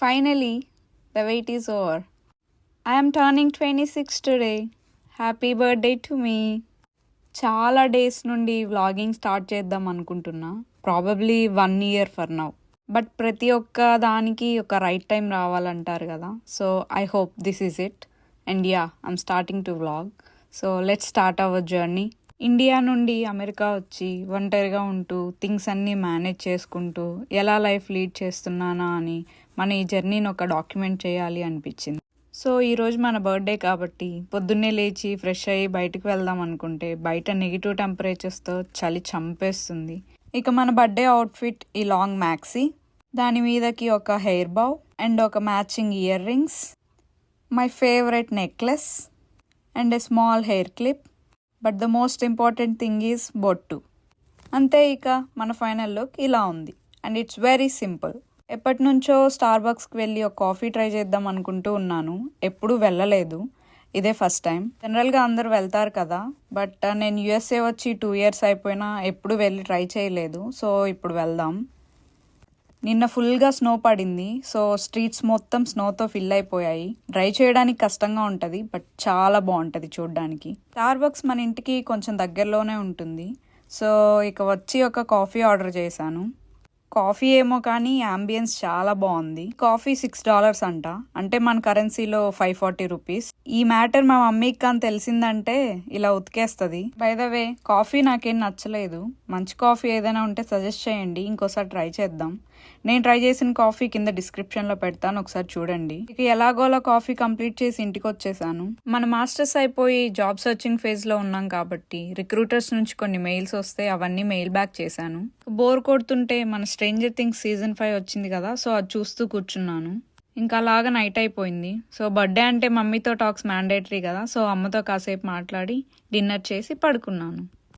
Finally, the wait is over. I am turning 26 today. Happy birthday to me. చాలా days నుండి vlogging start చేద్దాం అనుకుంటున్నా. Probably 1 year for now. But ప్రతి ఒక్క దానికి ఒక రైట్ టైం రావాలంటారు కదా. So I hope this is it. And yeah, I'm starting to vlog. So let's start our journey. India నుండి అమెరికా వచ్చి ఒంటరిగా ఉంటూ థింగ్స్ అన్నీ మేనేజ్ చేసుకుంటూ ఎలా లైఫ్ లీడ్ చేస్తున్నానా అని మన ఈ జర్నీని ఒక డాక్యుమెంట్ చేయాలి అనిపించింది. సో ఈరోజు మన బర్త్డే కాబట్టి పొద్దున్నే లేచి ఫ్రెష్ అయ్యి బయటకు వెళ్దాం అనుకుంటే బయట నెగిటివ్ టెంపరేచర్స్తో చలి చంపేస్తుంది. ఇక మన బర్త్డే అవుట్ఫిట్ ఈ లాంగ్ మ్యాక్సీ, దాని మీదకి ఒక హెయిర్ బౌ అండ్ ఒక matching ear rings, my favourite necklace and a small hair clip. But the most important thing is బొట్టు. అంతే, ఇక మన ఫైనల్ లుక్ ఇలా ఉంది. And it's very simple. ఎప్పటి నుంచో స్టార్బక్స్కి వెళ్ళి ఒక కాఫీ ట్రై చేద్దాం అనుకుంటూ ఉన్నాను. ఎప్పుడూ వెళ్ళలేదు, ఇదే ఫస్ట్ టైం. జనరల్గా అందరు వెళ్తారు కదా, బట్ నేను యూఎస్ఏ వచ్చి 2 years అయిపోయినా ఎప్పుడు వెళ్ళి ట్రై చేయలేదు. సో ఇప్పుడు వెళ్దాం. నిన్న ఫుల్గా స్నో పడింది. సో స్ట్రీట్స్ మొత్తం స్నోతో ఫిల్ అయిపోయాయి. డ్రైవ్ చేయడానికి కష్టంగా ఉంటుంది, బట్ చాలా బాగుంటుంది చూడడానికి. స్టార్బక్స్ మన ఇంటికి కొంచెం దగ్గరలోనే ఉంటుంది. సో ఇక వచ్చి ఒక కాఫీ ఆర్డర్ చేశాను. కాఫీ ఏమో కానీ అంబియన్స్ చాలా బాగుంది. కాఫీ $6 అంట, అంటే మన కరెన్సీలో 540 రూపీస్. ఈ మ్యాటర్ మా మమ్మీకి కానీ తెలిసిందంటే ఇలా ఉతికేస్తుంది. బై ద వే, కాఫీ నాకేం నచ్చలేదు. మంచి కాఫీ ఏదైనా ఉంటే సజెస్ట్ చేయండి, ఇంకోసారి ట్రై చేద్దాం. నేను ట్రై చేసిన కాఫీ కింద డిస్క్రిప్షన్లో పెడతాను, ఒకసారి చూడండి. ఇక ఎలాగోలా కాఫీ కంప్లీట్ చేసి ఇంటికి వచ్చేసాను. మన మాస్టర్స్ అయిపోయి జాబ్ సర్చింగ్ ఫేజ్లో ఉన్నాం కాబట్టి రిక్రూటర్స్ నుంచి కొన్ని మెయిల్స్ వస్తే అవన్నీ మెయిల్ బ్యాక్ చేశాను. బోర్ కొడుతుంటే మన స్ట్రేంజర్ థింగ్స్ సీజన్ 5 వచ్చింది కదా, సో అది చూస్తూ కూర్చున్నాను. ఇంకా అలాగా నైట్ అయిపోయింది. సో బర్త్డే అంటే మమ్మీతో టాక్స్ మ్యాండేటరీ కదా, సో అమ్మతో కాసేపు మాట్లాడి డిన్నర్ చేసి పడుకున్నాను.